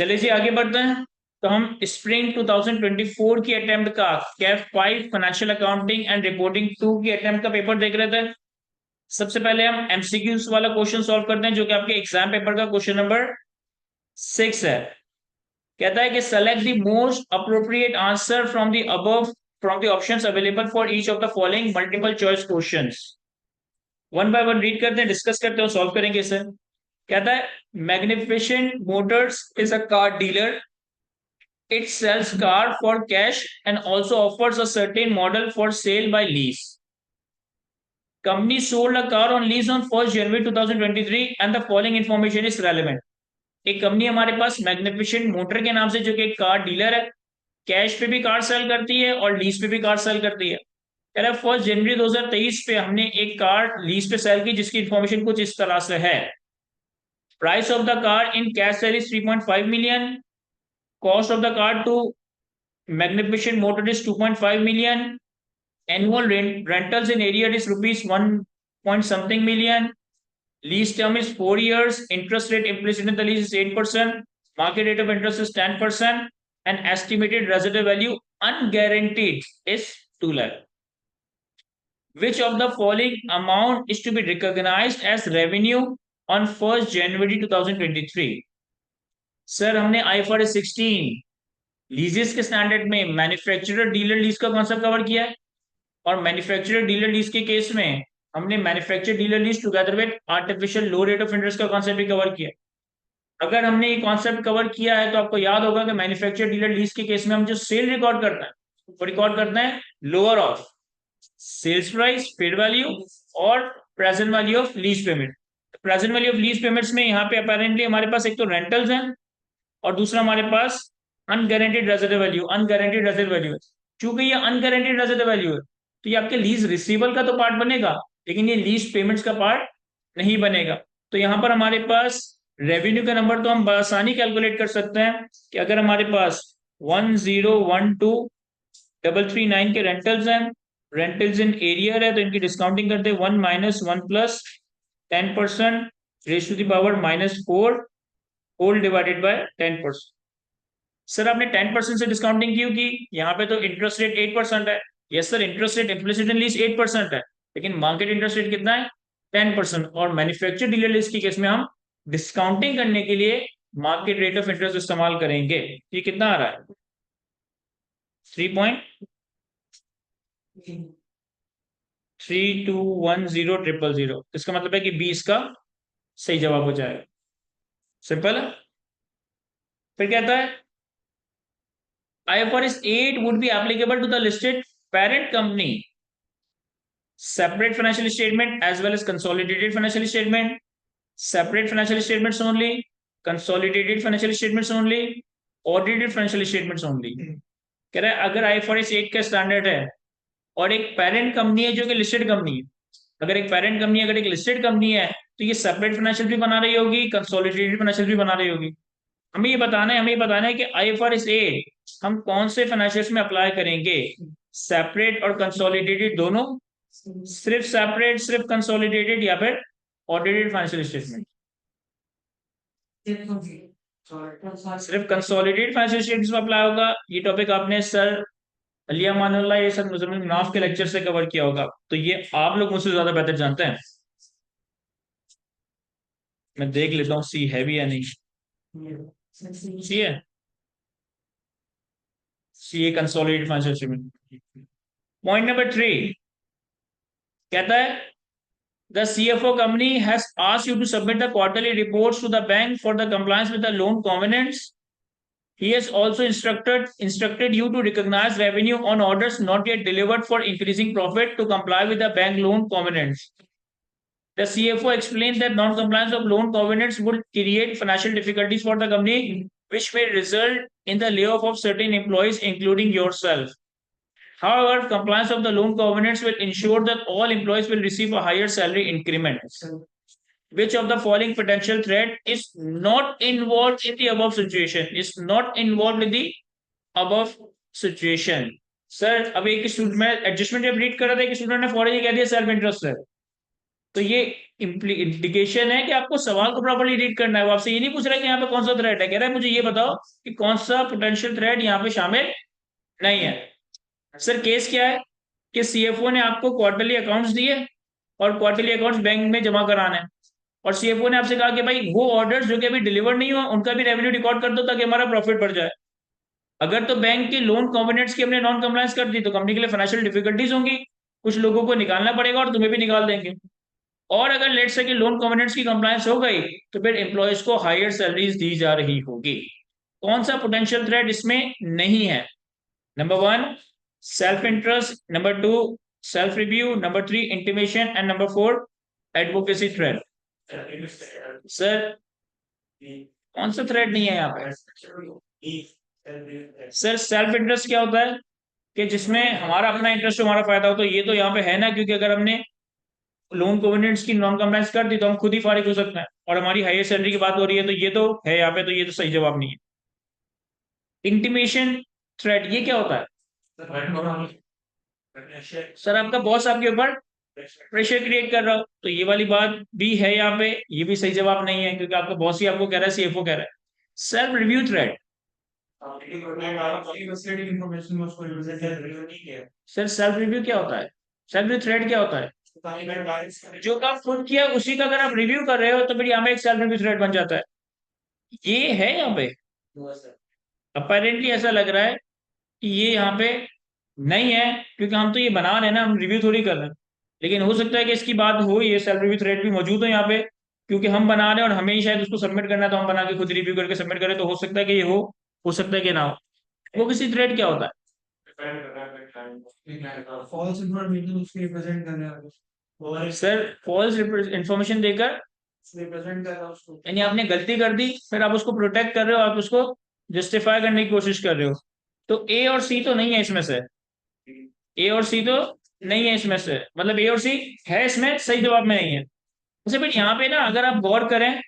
चलिए जी आगे बढ़ते हैं। तो हम स्प्रिंग 2024 की अटेम्प्ट का Kaif 5 financial accounting and reporting 2 की अटेम्प्ट का पेपर देख रहे थे। सबसे पहले हम एमसीक्यूज वाला क्वेश्चन सॉल्व करते हैं जो कि आपके एग्जाम पेपर का क्वेश्चन नंबर 6 है। कहता है कि select the most appropriate answer from the above from the options available for each of the following multiple choice questions. One by one read करते हैं, डिस्कस करते हैं और सॉल्व करेंगे इसे। कहता है magnificent Motors is a car dealer. It sells car for cash and also offers a certain model for sale by lease. Company sold a car on lease on 1st January 2023 and the following information is relevant. एक company हमारे पास magnificent motor के नाम से जो कि एक car dealer है, cash पे भी कार सेल करती है और लीज पे भी कार सेल करती है। कह रहा है 1 जनवरी 2023 पे हमने एक कार लीज पे सेल की जिसकी इंफॉर्मेशन कुछ इस तरह से है। Price of the car in cash sale is 3.5 million. Cost of the car to Magnificent Motor is 2.5 million. Annual rentals in area is rupees 1 point something million. Lease term is 4 years. Interest rate implicit in the lease is 8%. Market rate of interest is 10%. And estimated residual value unguaranteed is 2 lakh. Which of the following amount is to be recognized as revenue on 1st January 2023? Sir हमने IFRS 16 लीजेस के standard में manufacturer dealer lease का concept cover किया है और manufacturer dealer lease के case में हमने manufacture dealer lease together with artificial low rate of interest का कॉन्सेप्ट भी कवर किया। अगर हमने ये कॉन्सेप्ट कवर किया है तो आपको याद होगा कि मैन्युफैक्चर डीलर लीज के केस में हम जो सेल रिकॉर्ड करते हैं वो रिकॉर्ड करते हैं lower of sales price, fair value और present value of lease payment. Present value of lease payments में यहाँ पे अपेरेंटली हमारे पास एक तो रेंटल्स हैं और दूसरा हमारे पास अनगारंटेड रेजिडुअल वैल्यू। अनगारंटेड रेजिडुअल वैल्यू है, चूंकि ये अनगारंटेड रेजिडुअल वैल्यू है तो ये आपके लीज रिसीवल का तो पार्ट बनेगा लेकिन ये लीज पेमेंट्स का पार्ट नहीं बनेगा। तो यहाँ पर हमारे पास रेवेन्यू का नंबर तो हम आसानी कैलकुलेट कर सकते हैं कि अगर हमारे पास 10,12,339 के रेंटल्स हैं, रेंटल्स इन एरियर है तो इनकी डिस्काउंटिंग करते हैं 1 - 1 + 10% raise to the power -4 whole divided by 10%। Sir आपने 10% से डिस्काउंटिंग क्यों की? यहाँ पे तो इंटरेस्ट रेट 8% है। Yes sir, interest rate implicit in lease 8% है लेकिन मार्केट इंटरेस्ट रेट कितना है? 10%। और मैन्युफैक्चर डीलर लीज के केस में हम डिस्काउंटिंग करने के लिए मार्केट रेट ऑफ इंटरेस्ट इस्तेमाल करेंगे। ये कितना आ रहा है? 3.32100000। इसका मतलब है कि 20 का सही जवाब हो जाएगा। सिंपल है। फिर कहता है IFRS 8 would be applicable to the listed parent company separate financial statement as well as consolidated financial statement, separate financial statements only, consolidated financial statements only, audited financial statements only। कह रहा है अगर IFRS 8 का standard है और एक parent company है जो कि लिस्टेड कंपनी है, अगर एक पेरेंट कंपनी अगर एक लिस्टेड कंपनी है तो ये सेपरेट फाइनेंशियल भी बना रही होगी, कंसोलिडेटेड फाइनेंशियल भी बना रही होगी। हमें ये बताना है कि IFRS 8 हम कौन से फाइनेंशियल्स में अप्लाई करेंगे, सेपरेट और कंसोलिडेटेड दोनों, सिर्फ सेपरेट, सिर्फ कंसोलिडेटेड या फिर ऑडिटेड फाइनेंशियल स्टेटमेंट? सिर्फ कंसोलिडेटेड फाइनेंशियल स्टेटमेंट्स में अप्लाई होगा। ये टॉपिक आपने सर अलिया मानुल्लाह ये सर मुजम्मिल मुनाफ के लेक्चर से कवर किया होगा तो ये आप लोग मुझसे ज्यादा बेहतर जानते हैं। मैं देख लेता हूँ सी है भी या नहीं। सी है, C a consolidated financial statement. Point number 3 कहता है the CFO company has asked you to submit the quarterly reports to the bank for the compliance with the loan covenants. He has also instructed you to recognize revenue on orders not yet delivered for increasing profit to comply with the bank loan covenants. The CFO explained that non-compliance of loan covenants would create financial difficulties for the company, which may result in the layoff of certain employees, including yourself. However, compliance of the loan covenants will ensure that all employees will receive a higher salary increment. Which of the following potential threat is not involved in the above situation? Is not involved in the above situation. Sir अब एक student में adjustment जब read कर रहा था कि student ने फॉरन कह दिया सेल्फ इंटरेस्ट है। तो ये इंडिकेशन है कि आपको सवाल को प्रॉपर्ली रीड करना है। वो आपसे ये नहीं पूछ रहा है कि यहाँ पे कौन सा थ्रेट है, कह रहा है मुझे ये बताओ कि कौन सा पोटेंशियल थ्रेट यहाँ पे शामिल नहीं है। सर केस क्या है कि सीएफओ ने आपको क्वार्टरली अकाउंट्स दिए और क्वार्टरली अकाउंट्स बैंक में जमा कराना है, और सीएफओ ने आपसे कहा कि भाई वो ऑर्डर्स जो कि अभी डिलीवर नहीं हुआ उनका भी रेवेन्यू रिकॉर्ड कर दो ताकि हमारा प्रॉफिट बढ़ जाए। अगर तो बैंक के लोन कॉम्पोनेंट्स की हमने नॉन कंप्लायंस कर दी तो कंपनी के लिए फाइनेंशियल डिफिकल्टीज होंगी, कुछ लोगों को निकालना पड़ेगा और तुम्हें भी निकाल देंगे। और अगर लेट से कि लोन कॉम्पोनेंट्स की कंप्लायंस हो गई तो फिर एम्प्लॉयज को हायर सैलरीज दी जा रही होगी। कौन सा पोटेंशियल थ्रेट इसमें नहीं है? Number one self interest, number two self review, number three intimation and number four advocacy threat. Sir कौन सा थ्रेट नहीं है यहाँ पे? सर सेल्फ इंटरेस्ट क्या होता है कि जिसमें हमारा अपना इंटरेस्ट हमारा फायदा हो, तो ये तो यहाँ पे है ना, क्योंकि अगर हमने लोन कोवेनेंट्स की नॉन कंप्लायंस कर दी तो हम खुद ही फारिग हो सकते हैं, और हमारी हायर सैलरी की बात हो रही है, तो ये तो है यहाँ पे, तो ये तो सही जवाब नहीं है। इंटीमेशन थ्रेट ये क्या होता है? सर आपका बॉस आपके ऊपर प्रेशर क्रिएट कर रहा हो, तो ये वाली बात भी है यहाँ पे, ये भी सही जवाब नहीं है क्योंकि आपका बॉस ही आपको कह रहा है, सीएफओ कह रहा है। Self review threat. Sir self review क्या होता है? सेल्फ रिव्यू थ्रेट क्या होता है? जो काम खुद किया उसी का अगर आप रिव्यू कर रहे हो तो फिर यहाँ पे एक सेल्फ रिव्यू थ्रेट बन जाता है। ये है यहाँ पे, अपेरेंटली ऐसा लग रहा है कि ये यहाँ पे नहीं है, क्योंकि हम तो ये बना रहे हैं ना, हम रिव्यू थोड़ी कर रहे हैं। लेकिन हो सकता है कि इसकी बात हो, ये सेल्फ रिव्यू थ्रेड भी मौजूद है यहाँ पे, क्योंकि हम बना रहे हैं और हमें ही शायद उसको सबमिट करना है, तो हम बना के खुद रिव्यू करके सबमिट करें, तो हो सकता है कि ये हो सकता है कि ना हो। वो किसी थ्रेड क्या होता है? फॉल्स इंफॉर्मेशन उसके रिप्रेजेंट कर रहा है। सर फॉल्स इंफॉर्मेशन देकर, रिप्रेजेंट कर रहा है उसको। यानी आपने गलती कर दी, फिर आप उसको प्रोटेक्ट कर रहे हो, आप उसको जस्टिफाई करने की कोशिश कर रहे हो। तो ए और सी तो नहीं है इसमें से, ए और सी तो नहीं है इसमें से, मतलब ए और सी है इसमें, सही जवाब में नहीं है। अच्छा फिर यहाँ पे ना अगर आप गौर करें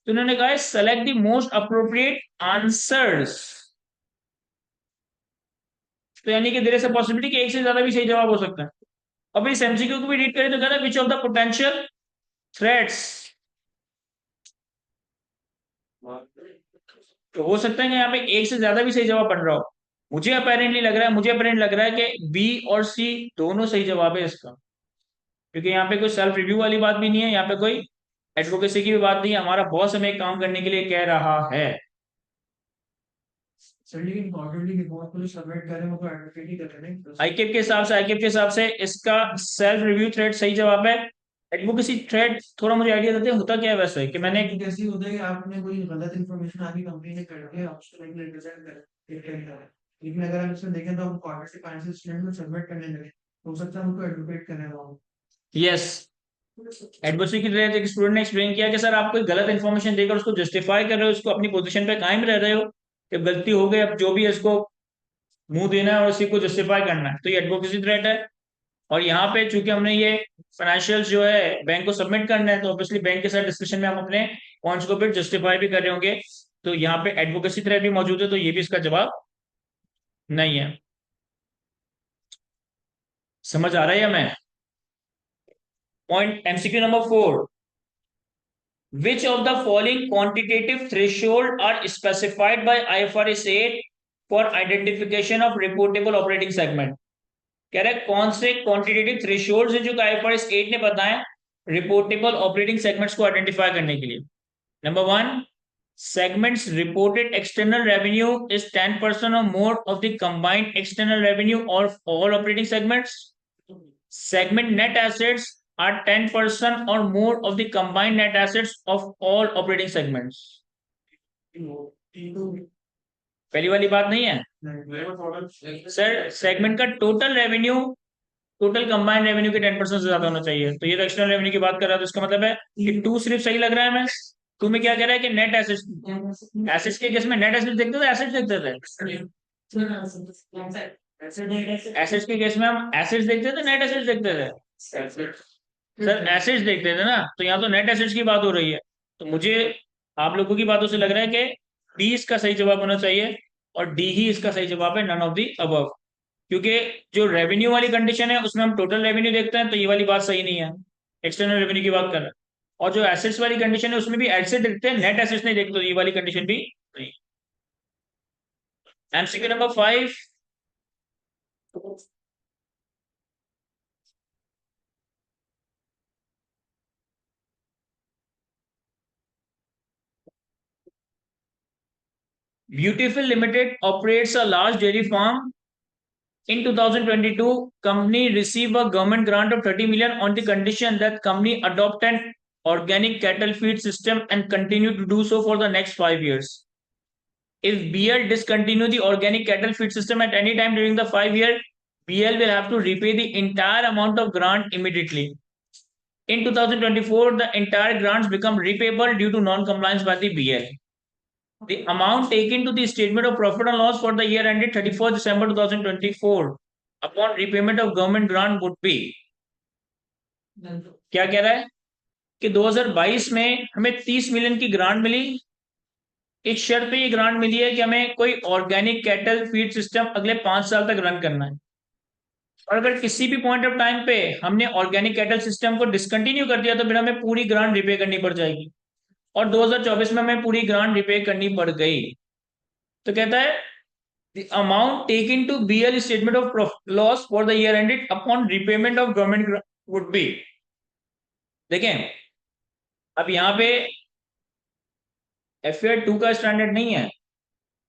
तो उन्होंने कहा है select the most appropriate answers, तो यानी कि देयर इज अ पॉसिबिलिटी कि एक से ज्यादा भी सही जवाब हो सकता है। अब इस एमसीक्यू को भी रीड करें तो कहता है which of the potential threats, तो हो सकता है कि यहाँ पे एक से ज्यादा भी सही जवाब बन रहा हो। मुझे अपेरेंटली लग रहा है कि बी और सी दोनों सही जवाब है इसका, क्योंकि यहाँ पे कोई सेल्फ रिव्यू वाली बात भी नहीं है, यहाँ पे कोई एडवोकेसी की भी बात नहीं है, हमारा बॉस हमें एक काम करने के लिए कह रहा है। सर लेकिन क्वार्टरली रिपोर्ट को जो सबमिट करें वो तो एडवोकेट ही कर रहे हैं। आईकेप के हिसाब से इसका सेल्फ रिव्यू थ्रेड सही जवाब है। एडवोकेसी थ्रेड थोड़ा मुझे आइडिया देते हैं होता क्या है वैसे, कि मैंने जैसे होता है कि आपने कोई गलत इन्फॉर्मेशन आपकी कंपनी ने कर दी, आप उसको रिप्रेजेंट करें, लेकिन अगर हम इसमें देखें तो हम क्वार्टरली फाइनेंशियल स्टेटमेंट में सबमिट करने लगे, तो हो सकता है हमको एडवोकेट करने वाला। यस, एडवोकेसी की तरह एक स्टूडेंट ने एक्सप्लेन किया कि सर आप कोई गलत इन्फॉर्मेशन देकर उसको जस्टिफाई कर रहे हो, उसको अपनी पोजीशन पे कायम रह रहे हो कि गलती हो गई, अब जो भी है इसको मुंह देना है और उसी को जस्टिफाई करना है, तो ये एडवोकेसी थ्रेट है। और यहाँ पे चूंकि हमने ये फाइनेंशियल जो है बैंक को सबमिट करना है, तो ऑब्वियसली बैंक के साथ डिस्कशन में हम अपने पॉइंट्स को फिर जस्टिफाई भी कर रहे होंगे, तो यहाँ पे एडवोकेसी थ्रेट भी मौजूद है, तो ये भी इसका जवाब नहीं है। समझ आ रहा है या मैं? Point MCQ number 4, which of the following quantitative threshold are specified by IFRS 8 for identification of reportable operating segment? कह रहा है कौन से क्वांटिटेटिव थ्रेशोल्ड्स हैं जो IFRS 8 ने बताया रिपोर्टेबल ऑपरेटिंग सेगमेंट्स को आइडेंटिफाई करने के लिए। Number one, segments reported external revenue is 10% or more of the combined external revenue of all operating segments. Segment net assets are 10% or more of the combined net assets of all operating segments. पहली वाली बात नहीं है sir, segment का total revenue total combined revenue के 10% से ज्यादा होना चाहिए, तो ये तो एक्सटर्नल रेवेन्यू की बात कर रहा है, तो इसका मतलब है कि टू सिर्फ सही लग रहा है। मैं टू में क्या कह रहा है कि नेट एसेट्स, एसेट्स के केस में नेट एसेट्स देखते थे, एसेट्स देखते थे, एसेट्स के केस में हम एसेट्स देखते थे, नेट एसेट्स देखते थे। सर एसेट्स देखते थे ना, तो यहाँ तो नेट एसेट्स की बात हो रही है, तो मुझे आप लोगों की बातों से लग रहा है कि डी इसका सही जवाब होना चाहिए, और डी ही इसका सही जवाब है, नन ऑफ दी अबव। क्योंकि जो रेवेन्यू वाली कंडीशन है उसमें हम टोटल रेवेन्यू देखते हैं, तो ये वाली बात सही नहीं है। एक्सटर्नल रेवेन्यू की बात कर रहा है। और जो एसेट्स वाली कंडीशन है उसमें भी एसेट देखते हैं, नेट एसेट्स नहीं देखते, तो ये वाली कंडीशन भी नहीं। MCQ number 5, beautiful limited operates a large dairy farm. In 2022, company received a government grant of 30 million on the condition that company adopt an organic cattle feed system and continue to do so for the next 5 years. If BL discontinue the organic cattle feed system at any time during the 5 year, BL will have to repay the entire amount of grant immediately. In 2024, the entire grants become repayable due to non-compliance by the BL. The amount taken to the statement of profit and loss for the year ended 31st December 2024 upon repayment of government grant would be. क्या कह रहा है कि 2022 में हमें 30 million की grant मिली। एक शर्त पे ये ग्रांट मिली है कि हमें कोई ऑर्गेनिक कैटल फीड सिस्टम अगले 5 साल तक रन करना है। और अगर किसी भी पॉइंट ऑफ टाइम पे हमने ऑर्गेनिक कैटल सिस्टम को डिसकंटिन्यू कर दिया तो फिर हमें पूरी ग्रांट रिपे करनी पड़ जाएगी। और 2024 में हमें पूरी ग्रांट रिपे करनी पड़ गई। तो कहता है the amount taken to BL statement of loss for the year ended upon repayment of government would be. देखें अब यहाँ पे FAR 2 का स्टैंडर्ड नहीं है,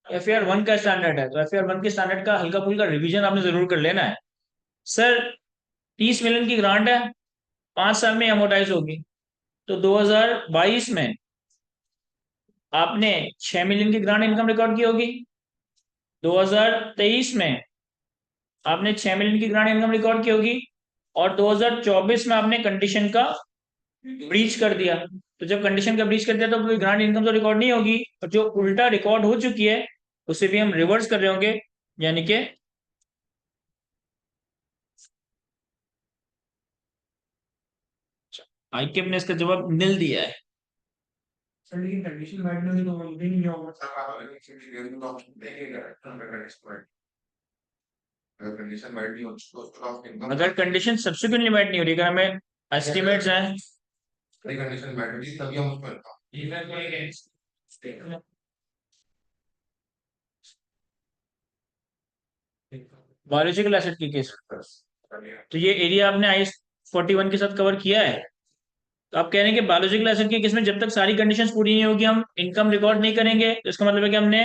FAR 1 का स्टैंडर्ड है। तो FAR 1 के स्टैंडर्ड का हल्का फुल्का रिवीजन आपने जरूर कर लेना है। सर 30 मिलियन की ग्रांट है, 5 साल में अमोटाइज होगी। तो 2022 में आपने 6 मिलियन की ग्रांट इनकम रिकॉर्ड की होगी। 2023 में आपने 6 मिलियन की ग्रांट इनकम रिकॉर्ड की होगी। और 2024 में आपने कंडीशन का ब्रीच कर दिया। तो जब कंडीशन का ब्रीच कर दिया तो कोई ग्रांट इनकम तो रिकॉर्ड नहीं होगी, और जो उल्टा रिकॉर्ड हो चुकी है उसे भी हम रिवर्स कर रहे होंगे, यानी कि आईकेप ने इसका जवाब निल दिया है। सर लेकिन कंडीशन बैठ नहीं तो वो भी नहीं होगा। अगर कंडीशन सब्सिक्वेंटली मैट नहीं हो रही, अगर हमें एस्टिमेट्स हैं बायोलॉजिकल एसेट की केस, तो ये एरिया आपने IS 41 के साथ कवर किया है। तो आप कह रहे हैं कि बायोलॉजिकल एसेट के केस में जब तक सारी कंडीशंस पूरी नहीं होगी हम इनकम रिकॉर्ड नहीं करेंगे। तो इसका मतलब है कि हमने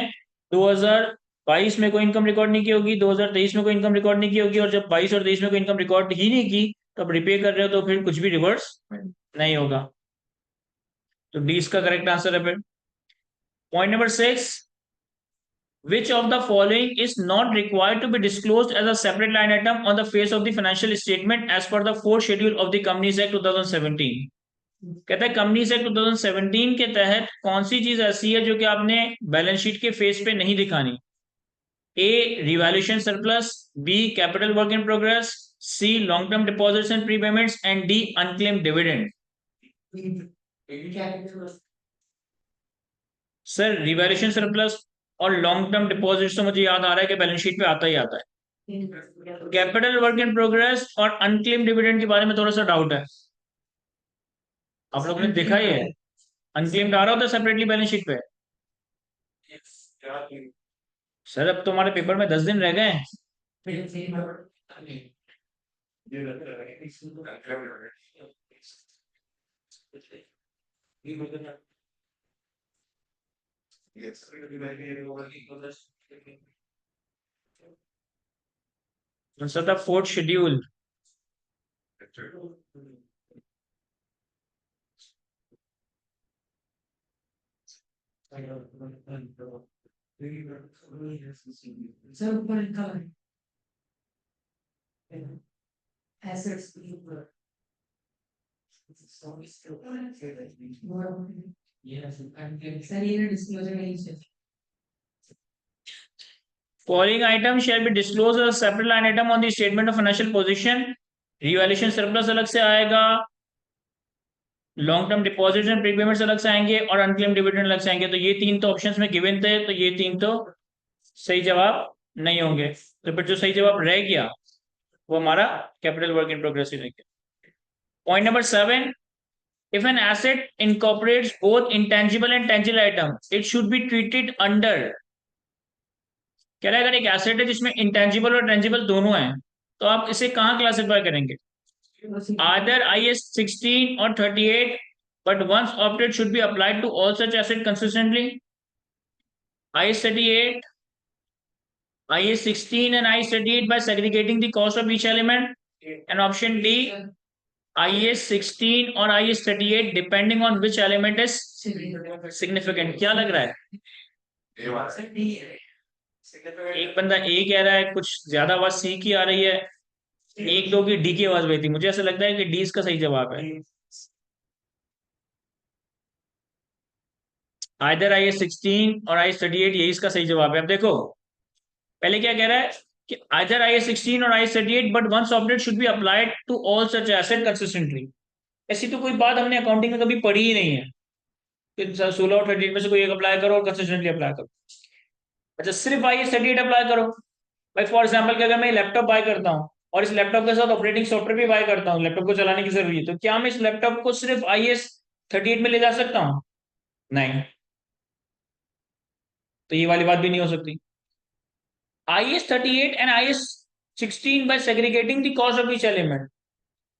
2022 में कोई इनकम रिकॉर्ड नहीं की होगी, 2023 में कोई इनकम रिकॉर्ड नहीं की होगी, और जब 22 और 23 में कोई इनकम रिकॉर्ड ही नहीं की तो अब रिपे कर रहे हो तो फिर कुछ भी रिवर्स नहीं होगा। तो डी इसका करेक्ट आंसर है। फिर point number 6, which of the following is not required to be disclosed as a separate line item on the face of the financial statement as per the 4th schedule of the Companies Act 2017? कहता है companies act 2017 के तहत कौन सी चीज ऐसी है जो कि आपने बैलेंस शीट के फेस पे नहीं दिखानी? A revaluation surplus, B capital work in progress, C long term deposits and prepayments, and D unclaimed dividend. Sir revaluation surplus और लॉन्ग टर्म डिपॉजिट्स तो मुझे याद आ रहा है कि बैलेंस शीट पे आता ही आता है। कैपिटल वर्क इन प्रोग्रेस और अनक्लेम्ड डिविडेंड के बारे में थोड़ा सा डाउट है। आप लोगों ने देखा ही है अनक्लेम्ड आ रहा होता है सेपरेटली बैलेंस शीट पे। सर अब तुम्हारे पेपर में 10 दिन रह गए हैं। Sir the 4th schedule, sir ऊपर लिखा है एसेट्स सर ये डिस्क्लोजर नहीं है। following item shall be disclosed as a separate line item on the statement of financial position. Revaluation surplus अलग से आएगा, लॉन्ग टर्म डिपॉजिट्स एंड प्रीपेमेंट्स अलग से आएंगे, और अनक्लेम डिविडेंड अलग से आएंगे। तो ये तीन तो ऑप्शंस में गिवन थे, तो ये तीन तो सही जवाब नहीं होंगे। तो फिर जो सही जवाब रह गया वो हमारा कैपिटल वर्क इन प्रोग्रेस ही रह गया। Point number 7, if an asset incorporates both intangible and tangible items, it should be treated under, कह रहा है अगर एक एसेट है जिसमें इंटेंजिबल और टेंजिबल दोनों हैं तो आप इसे कहाँ क्लासिफाई करेंगे? Either IAS 16 or 38, but once opted should be applied to all such asset consistently. IAS 38, IAS 16 and IAS 38 by segregating the cost of each element. And option D, IAS 16 or IAS 38 depending on which element is significant. क्या लग रहा है? एक बंदा ए कह रहा है, कुछ ज्यादा आवाज सी की आ रही है, एक दो की डी की आवाज बजी थी। मुझे ऐसा लगता है कि डी इसका सही जवाब है। आइदर IAS 16 और IAS 38 यही इसका सही जवाब है। अब देखो पहले क्या कह रहा है कि आइदर IAS 16 और IAS 38 but once object should be applied to all such asset consistently. ऐसी तो कोई बात हमने अकाउंटिंग में कभी पढ़ी ही नहीं है कि 16 और 38 में से कोई एक अप्लाई करो और कंसिस्टेंटली अप्लाई करो। अच्छा, सिर्फ IAS 38 अप्लाई करो। भाई फॉर एग्जाम्पल कि अगर मैं लैपटॉप बाय करता हूँ और इस लैपटॉप के साथ ऑपरेटिंग सॉफ्टवेयर भी बाय करता हूँ, लैपटॉप को चलाने की जरूरी है, तो क्या मैं इस लैपटॉप को सिर्फ IAS 38 में ले जा सकता हूँ? नहीं, तो ये वाली बात भी नहीं हो सकती। IAS 38 and IAS 16 by segregating the cost of each element.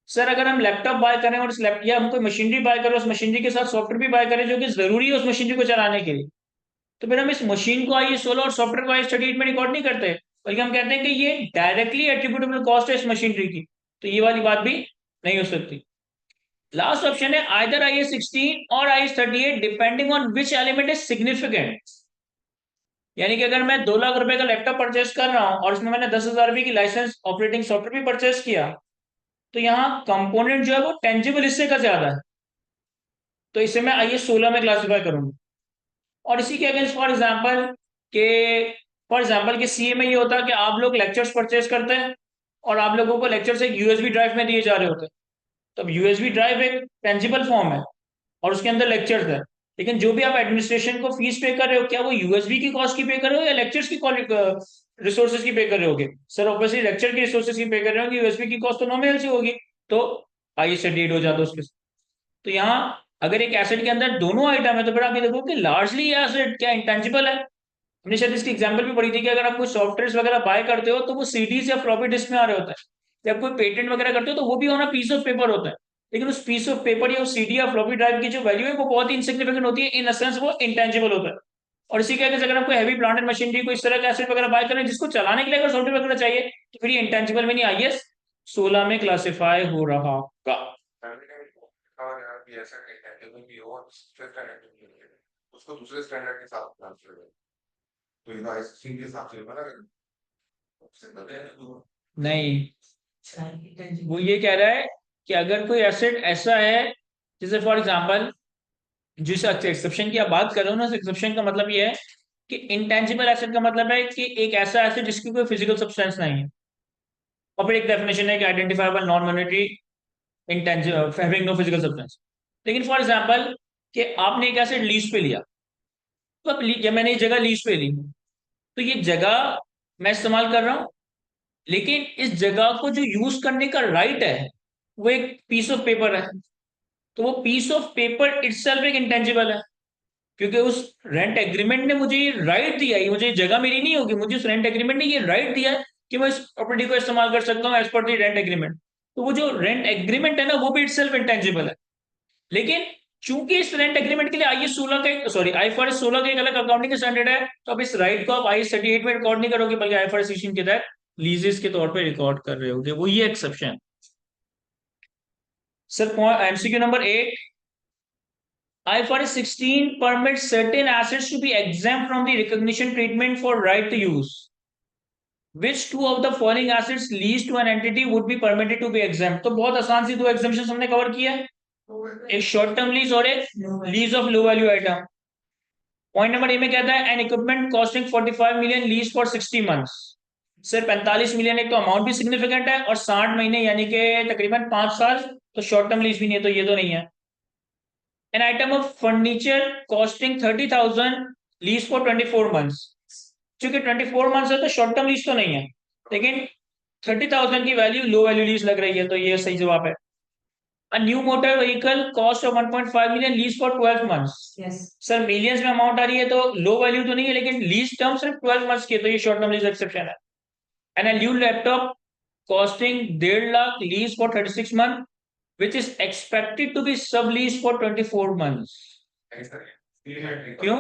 Sir अगर हम लैपटॉप बाय करें और इस लैपटॉप या हम कोई मशीनरी बाय करें, उस मशीनरी के साथ सॉफ्टवेयर भी बाय करें जो कि जरूरी है उस मशीनरी को चलाने के लिए, तो फिर हम इस मशीन को IAS 16 और सॉफ्टवेयर को IAS 38 में रिकॉर्ड नहीं करते, बल्कि हम कहते हैं कि ये डायरेक्टली एट्रीब्यूटेबल कॉस्ट है इस मशीनरी की, तो ये वाली बात भी नहीं हो सकती। लास्ट ऑप्शन है आइदर IAS 16 और IAS 38 depending on which element is significant. यानी कि अगर मैं 2 लाख रुपए का लैपटॉप परचेस कर रहा हूं और इसमें मैंने 10,000 रुपए की लाइसेंस ऑपरेटिंग सॉफ्टवेयर भी परचेस किया, तो यहाँ कंपोनेंट जो है वो टेंजिबल हिस्से का ज्यादा है, तो इसे मैं IAS 16 में क्लासिफाई करूंगा। और इसी के अगेंस्ट फॉर एग्जाम्पल के CA में ये होता है कि आप लोग लेक्चर्स परचेस करते हैं और आप लोगों को लेक्चर्स एक USB ड्राइव में दिए जा रहे होते हैं। तो अब USB ड्राइव एक टेंजिबल फॉर्म है और उसके अंदर लेक्चर्स है, लेकिन जो भी आप एडमिनिस्ट्रेशन को फीस पे कर रहे हो, क्या वो USB की कॉस्ट की पे कर रहे हो या लेक्चर्स की रिसोर्सेज की पे कर रहे होगे? सर ऑब्वियसली लेक्चर की रिसोर्सेज की पे कर रहे हो, USB की कॉस्ट तो नॉमिनल सी होगी, तो IAS 38 हो जाता है उसके। तो यहाँ अगर एक एसेट के अंदर दोनों आइटम है तो फिर आप ये देखो कि लार्जली ये एसेट क्या इंटेंजिबल है। हमने शायद इसकी एग्जांपल भी पढ़ी थी कि अगर आप कोई सॉफ्टवेयर वगैरह बाय करते हो तो वो CDs या फ्लॉपी डिस्क में आ रहे होता है, जब कोई पेटेंट वगैरह करते हो तो वो भी ऑन पीस ऑफ पेपर होता है, लेकिन उस पीस ऑफ पेपर या उस CD या फ्लॉपी ड्राइव की जो वैल्यू है वो बहुत ही इनसिग्निफिकेंट होती है, इन सेंस वो इंटेंजिबल होता है। और इसी के अगर आपको हैवी प्लांट एंड मशीनरी को इस तरह का एसेट वगैरह बाय करें जिसको चलाने के लिए अगर सॉफ्टवेयर वगैरह चाहिए, तो फिर ये इंटेंजिबल में नहीं IAS 16 में क्लासिफाई हो रहा होगा। उसको दूसरे स्टैंडर्ड के साथ ट्रांसफर कर, तो ये IAS 16 के हिसाब से बना नहीं, वो ये कह रहा है कि अगर कोई एसेट ऐसा है, जैसे फॉर एग्जांपल जिस एक्सेप्शन की आप बात कर रहे हो ना, एक्सेप्शन का मतलब ये है कि इंटेंजिबल एसेट का मतलब है कि एक ऐसा एसेट जिसकी कोई फिजिकल सब्सटेंस नहीं है, और फिर एक डेफिनेशन है कि identifiable non monetary intangible having no physical substance. लेकिन फॉर एग्जांपल कि आपने एक एसेट लीज पे लिया, तो अब या मैंने ये जगह लीज पे ली, तो ये जगह मैं इस्तेमाल कर रहा हूँ, लेकिन इस जगह को जो यूज करने का राइट है वो एक पीस ऑफ पेपर है, तो वो पीस ऑफ पेपर इटसेल्फ एक इंटेंजिबल है, क्योंकि उस रेंट एग्रीमेंट ने मुझे ये राइट दिया है, मुझे जगह मेरी नहीं होगी, मुझे उस रेंट एग्रीमेंट ने ये राइट दिया है कि मैं इस प्रॉपर्टी को इस्तेमाल कर सकता हूँ as per the rent agreement. तो वो जो रेंट एग्रीमेंट है ना वो भी इटसेल्फ इंटेंजिबल है, लेकिन चूंकि इस रेंट एग्रीमेंट के लिए IFRS 16 का एक अलग अकाउंटिंग स्टैंडर्ड है, तो अब इस राइट को आप IAS 38 में रिकॉर्ड नहीं करोगे, बल्कि IFRS 16 के तहत लीजेस के तौर पे रिकॉर्ड कर रहे होगे, वो ये exception. Sir MCQ number 8, IFRS 16 permits certain assets to be exempt from the recognition treatment for right to use. Which two of the following assets leased to an entity would be permitted to be exempt? तो बहुत आसान सी दो exemption हमने cover किया है, एक short term lease और एक lease of low value item. Point number A में कहता है N equipment costing 45 million lease for 60 months. Sir 45 million एक तो अमाउंट भी सिग्निफिकेंट है और 60 महीने यानी कि तकरीबन 5 साल, तो शॉर्ट टर्म लीज भी नहीं है, तो ये तो नहीं है। An item of furniture costing 30,000 lease for 24 months. चूंकि 24 मंथ्स है तो शॉर्ट टर्म लीज तो नहीं है, लेकिन 30,000 की वैल्यू लो वैल्यू लीज लग रही है, तो ये सही जवाब है। A new motor vehicle cost of 1.5 million lease for 12 months. Yes. Sir millions में अमाउंट आ रही है तो लो वैल्यू तो नहीं है, लेकिन लीज टर्म सिर्फ 12 मंथ्स की है, तो ये शॉर्ट टर्म लीज एक्सेप्शन है. And a new laptop costing 1.5 lakh lease for 36 months which is expected to be subleased for 24 months. क्यों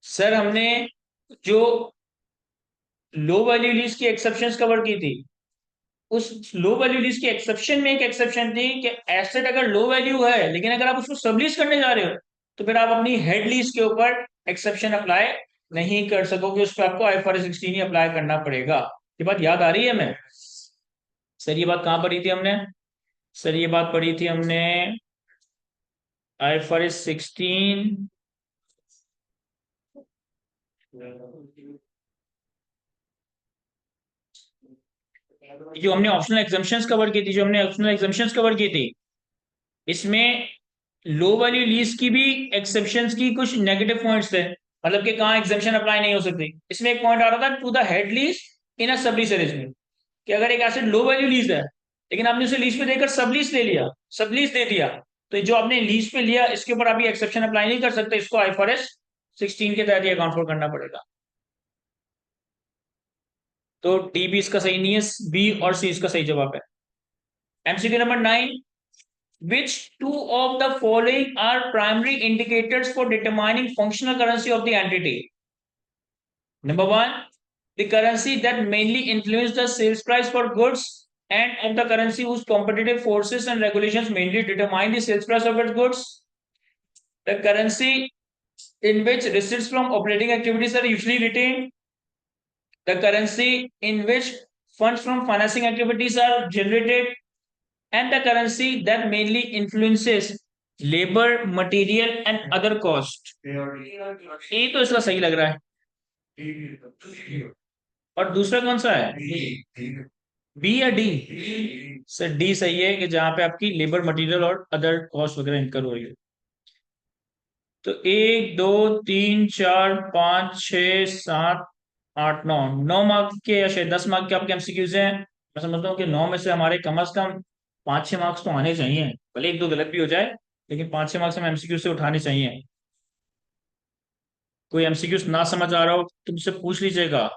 सर? हमने जो लो वैल्यू लीज की एक्सेप्शंस कवर की थी, उस लो वैल्यू लीज की एक्सेप्शन में एक एक्सेप्शन थी कि एसेट अगर लो वैल्यू है लेकिन अगर आप उसको सबलीज करने जा रहे हो तो फिर आप अपनी हेड लीज के ऊपर एक्सेप्शन अप्लाई नहीं कर सकोगे, उस पर आपको आईएफआरएस 16 ही अप्लाई करना पड़ेगा. ये बात याद आ रही है? मैं सर ये बात कहाँ पढ़ी थी हमने? सर ये बात पढ़ी थी हमने आईएफआरएस 16 जो हमने ऑप्शनल एग्जम्पशंस कवर की थी, इसमें लो वैल्यू लीज की भी एक्सेप्शंस की कुछ नेगेटिव पॉइंट्स थे, मतलब कि कहाँ एग्जम्पशन अप्लाई नहीं हो सकती. इसमें एक पॉइंट आ रहा था to the head lease in a sublease arrangement, कि अगर एक एसेट लो वैल्यू लीज है लेकिन आपने उसे लीज पे देकर सबलीज ले लिया, सबलीज दे दिया, तो जो आपने लीज पे लिया इसके ऊपर आप ये एक्सेप्शन अप्लाई नहीं कर सकते, इसको आईएफआरएस 16 के तहत ये अकाउंट फॉर करना पड़ेगा. तो डी भी इसका सही नहीं है, बी और सी इसका सही जवाब है. MCQ number 9, which two of the following are primary indicators for determining functional currency of the entity? Number 1, the currency that mainly influence the sales price for goods and of the currency whose competitive forces and regulations mainly determine the sales price of its goods. The currency in which receipts from operating activities are usually retained. The currency in which funds from financing activities are generated. And the currency that mainly influences labor, material and other cost. ये तो इसका सही लग रहा है. और दूसरा कौन सा है? बी या डी? सर डी सही है, कि जहां पे आपकी लेबर, मटेरियल और अदर कॉस्ट वगैरह इनकर हो रही है. तो 1 2 3 4 5 6 7 8 9 9 मार्क्स के या शायद 10 मार्क्स के आपके एमसीक्यूज हैं. मैं समझता हूँ कि 9 में से हमारे कम से कम 5-6 मार्क्स तो आने चाहिए, भले 1-2 गलत भी हो जाए लेकिन 5-6 मार्क्स हमें एमसीक्यू से उठाने चाहिए. कोई एमसीक्यूज ना समझ आ रहा हो तो मुझसे पूछ लीजिएगा.